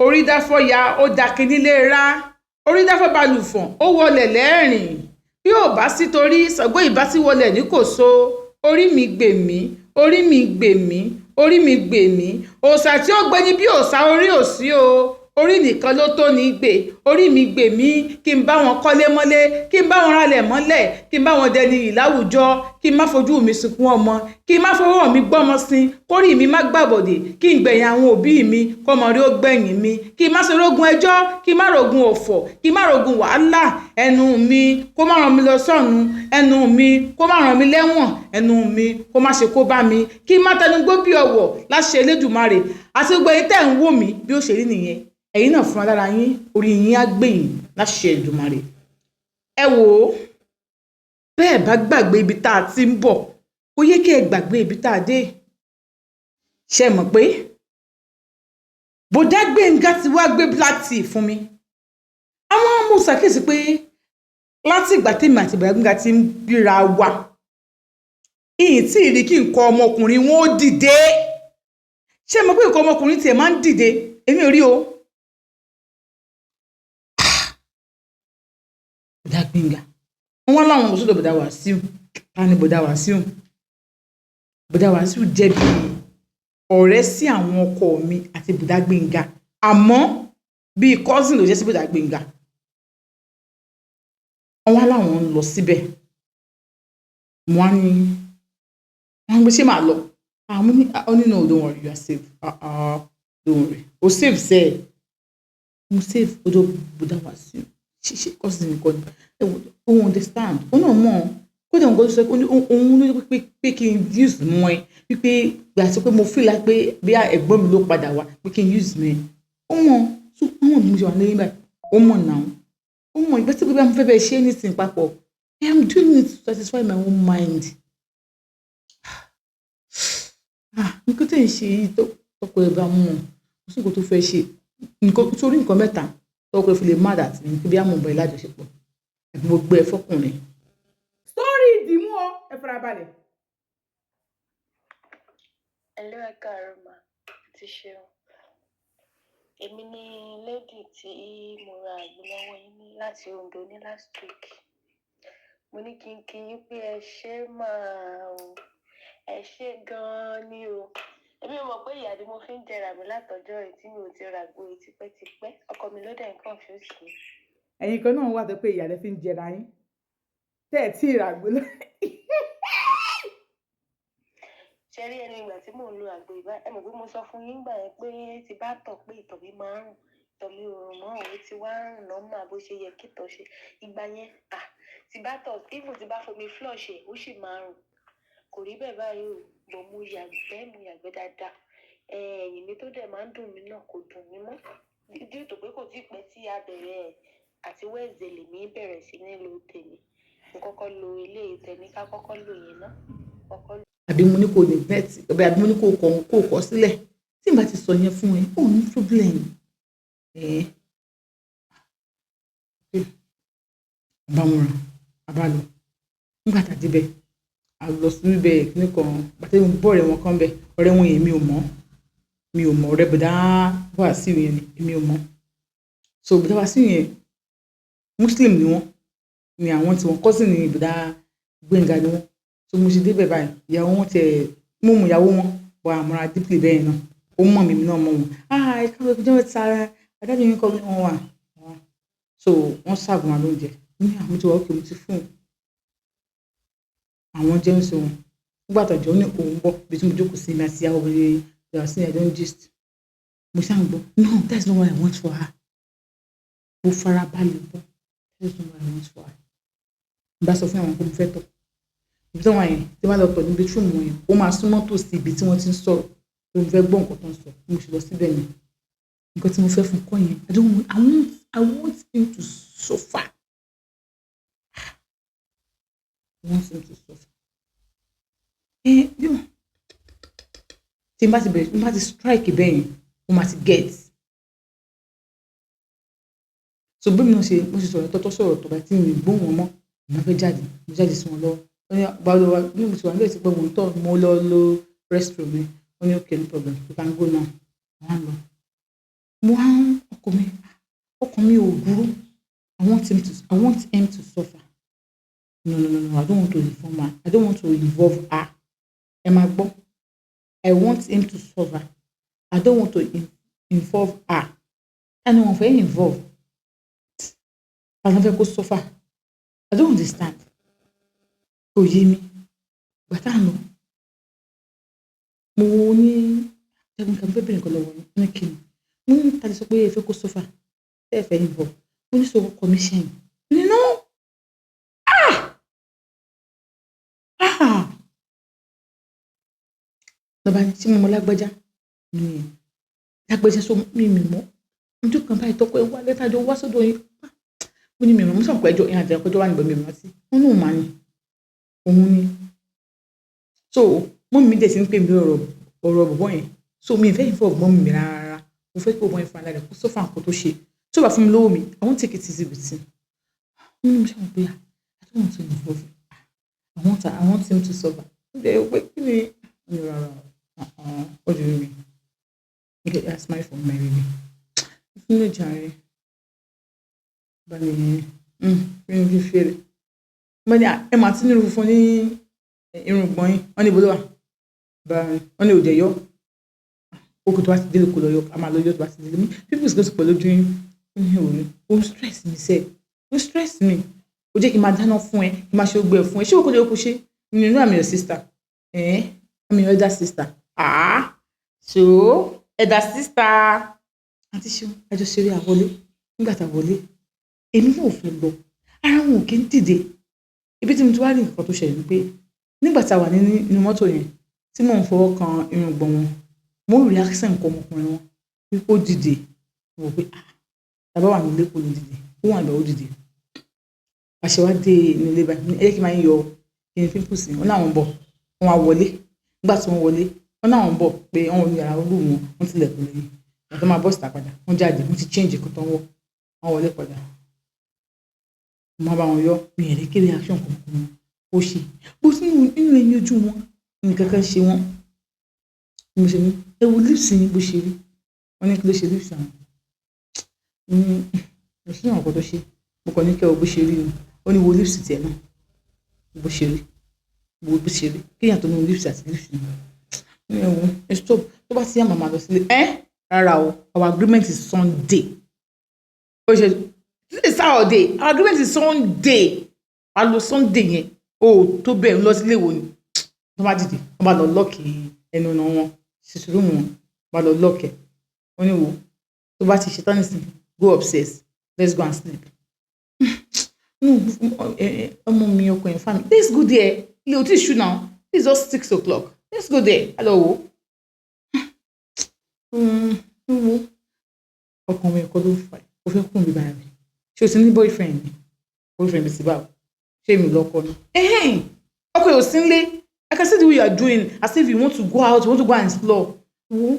orí dáfọ́ya ó dakin nílé rá orí dáfọ́ balùfọ̀n ó wọlẹ̀ lẹ́rìn bí ò bá sí torí Ṣàngó ìbá tí wọlẹ̀ ní kòso orí mi gbè mí orí mi gbè mí orí mi gbè mí òòṣà tí ó gbé ní bí òòṣà orí ò sí o orí nìkan ló tó ní gbè orí mi gbè mí kí n bá wọn kọ́lé mọ́lé kí n bá wọn ralẹ̀ mọ́lẹ̀ kí n bá wọn dẹni iyì láwùjọ kí n má fojú mi sunkún ọmọ kí n má fọwọ́ mi gbọ́mọ sin kórì mi má gbàbọ̀dè kí n gbẹ̀yìn àwọn òbí mi kọ́mọ rí ó gbẹ̀yìn mi kí n má ṣe rógun ẹjọ́ kí n má rógun ọ̀fọ̀ kí n má rógun wàhálà ẹnu mi kó má ràn mí lọ sọ́run ẹnu mi kó má ràn mí lẹ́wọ̀n ẹnu mi kó má ṣe kó bá mi kí n má tẹnugbó bí ọ̀wọ̀ láṣẹ Elédùmarè àti gbogbo ẹ̀yin tẹ́ ń wò mí bí ó ṣe rí nìyẹn ẹ̀yin náà fúnra lára yín orí yín á gbè yín láṣẹ Èdùmàrè. Ẹ wò ó bẹ́ẹ̀ bá gbàgbé ibi tá a ti ń bọ̀ ó yẹ kí ẹ gbàgbé ibi tá a dé. Ṣé mọ̀ pé bọ̀dá Gbénga ti wá gbé black tea fún mi. Àwọn ọmọ ṣàkíyèsí pé láti ìgbà tèmi àti bọ̀dá Gbénga ti ń gbéra wa ìyìn tí ìrí kí nǹkan ọmọkùnrin wọn ó dìde. Ṣé mọ̀ pé nǹkan ọmọkùnrin tiẹ̀ máa ń dìde èmi ò rí o. Bọ̀dá Gbénga wọ́n láwọn ọmọ sọ́dọ̀ bọ̀dá Wàsíù ta ni bọ̀dá Wàsíù. Bọ̀dá Wàsíù jẹ́ bí ọ̀rẹ́ sí àwọn ọkọ mi àti bọ̀dá Gbénga àmọ́ bíi cousin ló jẹ́ sí bọ̀dá Gbénga. Wọ́n láwọn ń lọ síbẹ̀ wọ́n gbé ṣé máa lọ àwọn ní no don't worry you are safe don't worry o safe sẹ́ẹ̀ mo safe ọjọ́ bọ̀dá Wàsíù ṣe cousin mi kọ́ ni òun understand òun náà mọ̀ kódà òun kò sọ pé òun ló pé kí n use mọ́ ẹ wípé gbà sọ pé mo feel like pé bí ẹ̀gbọ́n mi ló padà wá pé kí n use mọ́ ẹ ó mọ̀ tó àwọn ọmọ mi ṣe wà lẹ́yìn báyìí ó mọ̀ náà ó mọ̀ ìgbà tí pé mo fẹ́ bẹ́ẹ̀ ṣe anything papọ̀ I am doing it to satisfy my own mind. Nǹkan tó ń ṣe yìí tọkọ ẹ bá mọ̀ kò sí nǹkan tó fẹ́ ṣe torí nǹkan mẹ́ta tọkọ ẹ fi lè má dàtí ní bí àmọ̀ ọ̀bọ̀ ìlàjọṣepọ̀ àbí mo gbé ẹ fọkùnrin. sórí ìdìmú ọ ẹ farabalẹ̀. Hello, ẹ káàárọ̀ mà ti ṣeun. Èmi ni lady tí mo ra àgbò lọ́wọ́ yín ní láti Ondo ní last week. Mo ní kí n kí yín pé ẹ ṣé máa o ẹ ṣé gan-an ni o. Èmi mọ̀ pé ìyá ni mo fi ń jẹrà mi látọjọ́ yìí tí mi ò ti ràgbò yìí tipẹ́tipẹ́ ọkọ mi ló dẹ̀ ń confuse mi. Ẹ̀yin kan náà wà tó pé ìyá lẹ fi ń jẹrà yín tẹ́ ẹ̀ tí ì ràgbò lọ. Ṣé rí ẹni ìgbà tí mò ń lo àgbo ìbá ẹ mọ̀ pé mo sọ fún yín gbà yẹn pé ti bá tọ̀ pé ìtọ̀ mi máa ń rùn ìtọ̀ mi ò rùn mọ́ òun ti wá ń rùn lọ́mọ bó ṣe yẹ kí ìtọ̀ ṣe ìgbà yẹn ti bá tọ̀ even ti bá fomi flush ẹ̀ ó sì máa ń rùn kò rí bẹ́ẹ̀ báyìí o bọ̀ mo yàgbẹ́ dáadáa ẹ̀yìn mi tó dẹ̀ máa ń dùn mí náà kò dùn mí mọ́ díẹ̀ tó pé kò tí ì pẹ́ tí a bẹ̀rẹ̀ àti wẹ́ẹ̀zẹ̀ lèmi bẹ̀rẹ̀ sí ní lo tèmi mo kọ́kọ́ lo ilé tèmi ká kọ́kọ́ lò yẹn náà kọ́kọ́ lò. Àbí mo ní kò ní nẹ́ẹ̀tì àbí mo ní kò kọ́ sílẹ̀ tí n bá ti sọ yẹn fún ẹ ò ní problem. Àbámúra àbálò nígbà tá a débẹ̀ a lọ sí ibẹ̀ kíní kan pàtẹ́ mo bọ́ ọ̀rẹ́ wọn kan bẹ̀ ọ̀rẹ́ wọn yẹn mi ò mọ̀ ọ̀rẹ́ bọ̀dá Wàsíù yẹn ni èmi ò mọ̀ so bọ̀dá Wàsíù yẹn Muslim ni wọ́n ni àwọn tí wọ́n cousin ní bọ̀dá Gbénga ni wọ́n so mo ṣe débẹ̀ báyìí ìyàwó wọn tiẹ̀ mú mu ìyàwó wọn wà àmọ́ra dípìlì bẹ́ẹ̀ náà ó mọ̀ mi náà mọ̀ wọn ẹ káwé ìjọba ti sára adájọ́ yín kọ́ bí wọ́n wà so wọ́n ṣàgùn wọn lóúnjẹ ní àwọn tí wọ́n òkè mo ti fún àwọn jẹun sí wọn nígbà tó jọ ní òun bọ̀ bí tí mo jókòó sí mi àti ìyàwó rẹ̀ yàrá sí ẹjọ́ ń gist mo ṣáà ń gbọ́ no that's not what I want for her mo fara balẹ̀ bọ́ that's not what I want for her n bá sọ fún àwọn kó mo fẹ́ tọ̀ ibi tí wọ́n yẹn tí wọ́n lọ tọ̀ níbi tí wọ́n yẹn ó máa súnmọ́ tòsí ibi tí wọ́n ti ń sọ̀rọ̀ tó ń fẹ́ gbọ́ nǹkan tó ń sọ mo ṣe lọ síbẹ̀ yẹn nǹkan tí mo fẹ́ fún kọ́ yẹn I want him to suffer. I want him to suffer. Tí n bá ti strike bẹ́ẹ̀ yẹn mo máa ti get. So bí mo ṣe sọ̀rọ̀ tọ́tọ́ sọ̀rọ̀ tó bá tí mi gbóhùn wọn mọ́ mo fẹ́ jáde mo jáde sí wọn lọ́wọ́ báwo wá bí mo ti wà níbẹ̀ sí pé mo ń tọ̀ mo lọ lo restroom mi wọ́n ní okay no problem you can go now wọ́n á lọ mo wá ọkàn mi ò burú. I want him to suffer. No, I don't want to inform her. I don't want to involve her. Ẹ máa gbọ́. I want him to suffer. I don't want to involve her. And wọ́n fẹ́ involve. Àwọn fẹ́ kó suffer. I don't understand. Kò yé mi. Bàtà nù. Mo ní ẹ̀gbọ́n kan fẹ́ bẹ̀rẹ̀ nǹkan lọ́wọ́ ní kíni. Mo ní ta lè sọ pé ẹ fẹ́ kó suffer. Ẹ fẹ́ involve. Mo ní sọ commission. No. Lọ́ba ní tí mo mọ lágbájá ni lágbájá sọ mi mọ́. Ọjọ́ kan báyìí tọ́kọ ẹ wá lẹ́tàjọ́ wá sọ́dọ̀ yín. Mo ní mi mọ̀ mo sọ pé ẹjọ́ ìyẹn àti ẹ̀kọ́jọ́ wà níbọn mi mọ́ sí. Wọ́n ní òun máa ní. Òun ni. So mọ́mì mi dẹ̀ sí ń pè mí ọ̀rọ̀ bọ̀bọ̀ yẹn. So mi ì fẹ́ involve mọ́mì mi rárá. Mo fẹ́ kí bọ̀bọ̀ yẹn fún aláìlẹ̀ kó sọ́fà nǹkan tó ṣe. Tí ó bá fún mi lówó mi, I won't take it easy with him. Mo ní mo ṣe àwọn pé I don't want to involve. I want him to suffer. Ǹjẹ́ pé kí ni rárá? What do you mean? Okay, that's my phone, my baby. Fún mi jàre. Bani mi fi fèrè. Bani ẹ máa tí nírú fún ní irùngbọ̀n yín. Wọ́n ní ibo ló wà. Bani wọ́n ní òjẹ̀ yọ. Oko tó bá ti délé kò lọ yọ. A máa lọ yọ tó bá ti délé. People is going to pẹ̀lú ojú yín. Ó ń stress mi sẹ́ẹ̀. Ó stress mi. Ó jẹ́ kí n máa dáná fún ẹ. Kí n máa ṣe gbogbo ẹ̀ fún ẹ. Ṣé o kò lè kó ṣe? You know I'm your sister. I'm your elder sister. So elder sister. Àǹtí ṣeun ẹjọ́ ṣeré àwọlé nígbà tá a wọlé èmi náà ò fẹ́ lọ ara wọn ò kí ń dìde ibi tí mo ti wá rí nǹkan tó ṣẹlẹ̀ ni pé nígbà tá a wà nínú mọ́tò yẹn tí mò ń fọwọ́ kan irùngbọ̀n wọn mo rí accent nǹkan ọmọkùnrin wọn wípé ó dìde mo wò pé tàbá wà nílé kò ní dìde ó wà lọ́wọ́ dìde àṣẹ wá dé nílé báyìí ẹ jẹ́ kí n máa ń yọ kí n pimples wọn láwọn ń bọ̀ wọn wá wọlé nígbà tí wọ́n wọlé wọn láwọn ń bọ̀ pé àwọn yàrá olú wọn tilẹ̀kùn lẹ́yìn àti máa bọ́ síta padà wọ́n jáde wọ́n ti change kó tán wọ́n wọlé padà mo máa bá wọn yọ mi ẹ̀rẹ́ kéré action kankan ó ṣe bó sí nínú ẹyin ojú wọn nǹkan kan ṣe wọn mo ṣe ní ẹ wo lips yín bó ṣe rí wọn ní kí ló ṣe lips àwọn mo sí àwọn kan tó ṣe mo kàn ní kẹ́ ọ bó ṣe rí ni ó ní wo lips tiẹ̀ náà bó ṣe rí kéèyàn tó ní lips àti lips ni ẹ stop tó bá ti yá màmá lọ sílé rárá o our agreement is Sunday ó ṣe this is Saturday our agreement is Sunday wàá lo Sunday yẹn o tó bẹ́ẹ̀ ń lọ sílé wo ni tó bá dìde wọ́n bá lọ lọ́ọ̀kì ẹnu ọ̀nà wọn ṣèṣe rúùmù wọn bá lọ lọ́ọ̀kì wọ́n ní wo tó bá ti ṣe tán nísìnyí go upstairs let's go and sleep ọmọ mi ọkọ yẹn fámi let's go there ilé o ti ṣú now it's just 6 o'clock let's go there hello wo. Ọkàn mi ẹ̀kọ́ ló fà ó fẹ́ kún mi báyìí ṣé o ti ní boyfriend mi ti báwo ṣé mi lọ́kọ ni ọkọ yóò sí nílé I can see the way you are doing as if you want to go out you want to go and explore wo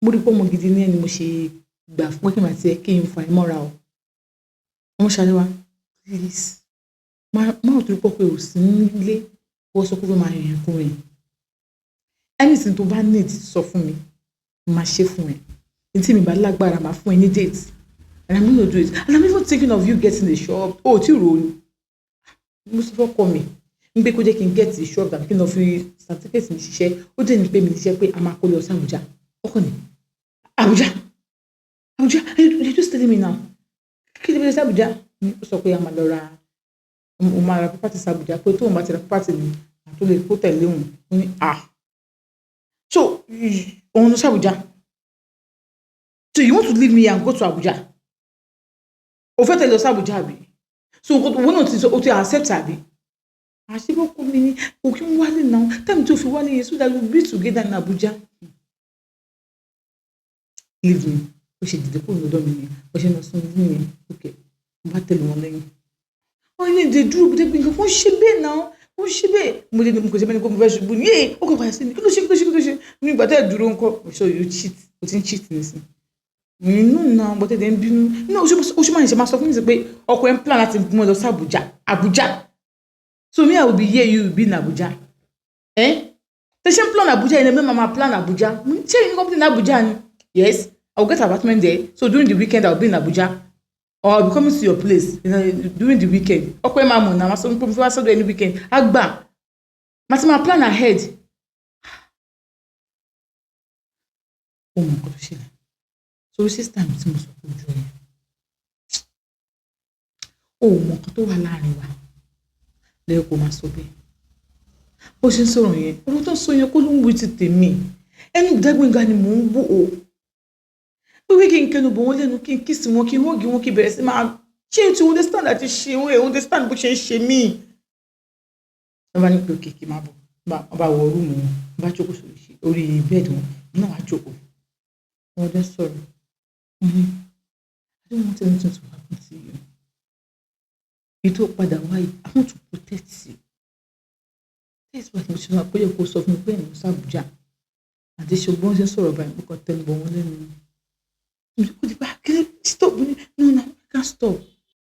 mo rí pé ọmọ gidi ní ẹni mo ṣe gbà fún pé kí n máa tiẹ̀ kí n fà ẹ́ mọ́ra o ọmọ ṣàlẹ́wà please máa tó rí pé ọkọ yóò sí nílé wọ́n sọ pé ó máa rìnrìn kún rìn anything tó bá need sọ fún mi máa ṣe fún ẹ ntí mi bá lágbára máa fún ẹ ní date and I'm gonna do it and I'm even thinking of you getting a shop tí ro ni mo sọ fọ́kọ mi ń gbé kó jẹ́ kí n get a shop tàbí kí n lọ fi certificate mi ṣiṣẹ́ ó dé ní pé mi ṣiṣẹ́ pé a máa kó lọ sí Àbújá ọkọ ni Àbújá you just telling me now kí ni bí ṣe Àbújá ó sọ pé a máa lọ ra mo máa ra property sí Àbújá pé tóun bá ti ra property mi àtó lè kó tẹ̀lé òun ó ní so òun lọ sí Àbújá so you want to leave me and go to Abuja o fẹ́ tẹ̀lé lọ sí Abuja àbí so wọ́n náà ti sọ o ti accept àbí àṣìbọ́kọ mi ni òkè ń wálé náà time tó fi wálé yẹn so that we be together in Abuja leave me ó ṣe dìde kúrò lọ́dọ̀ mi ni ó ṣe lọ sún mi yẹn ok mo bá tẹ̀lé wọn lẹ́yìn wọ́n ní ìdè dúró bí dẹ́gbẹ́ nǹkan kó ṣe bẹ́ẹ̀ náà ó ṣe bẹ́ẹ̀ mo lè ní mo kò ṣe bẹ́ẹ̀ ni kó mo fẹ́ ṣubú ní ó kò padà sí ni kí ló ṣe ní ìgbà tẹ́ dúró ńkọ́ so you cheat o ti ń cheat nísìn nínú náà bọ́tẹ́ dẹ̀ ń bínú ní oṣù máa ń ṣe máa sọ fún mi sí pé ọkọ ẹ̀ ń plan láti mú ẹ lọ sí Abuja so me I will be here you will be in Abuja tẹ ṣe ń plan Abuja yẹn lẹ́mọ̀ máa plan Abuja ṣé ìní company ní Abuja ni yes I'll get an apartment there. So during the weekend, I'll be in Abuja. Or I'll be coming to your place during the weekend. Okay, mama, now so before I do any weekend. Agba. Matima plan ahead. Oh my God, Sheila. So this time tí mo sọ pé ojú ẹ̀. Ó mọ nǹkan tó wà láàrin wa. Lẹ́yìn kó máa sọ bẹ́ẹ̀. Bó ṣe ń sọ̀rọ̀ yẹn, ọ̀rọ̀ tó ń sọ yẹn kó ló ń wí ti tèmi. Ẹnu Gbẹ́ngà ni mò ń wò ó. Wíwí kí n kẹnu bò wọ́n lẹ́nu, kí n kíìsì wọn, kí n hógi wọn, kí n bẹ̀rẹ̀ sí máa ṣé n ti understand àti ṣe wọn, understand bó ṣe ń ṣe mí. Wọ́n bá ní pé òkè kí n máa bọ̀. Wọ́n bá wọ rúùmù wọn, wọ́n bá jókòó orí bẹ́ẹ̀dì wọn, náà wá jókòó. Wọ́n dẹ́ sọ̀rọ̀. I don't want anything to happen to you. Ètò padà wáyé, I want to protect you. That's why mo ṣe máa pé kó sọ fún mi pé ẹ̀yìn Sàbújá. Àti ṣùgbọ́n ṣe sọ̀rọ̀ báyìí, mo kàn tẹnu bọ̀ wọ́n lẹ́nu. Mo ti bá kí stop me. No, I can't stop.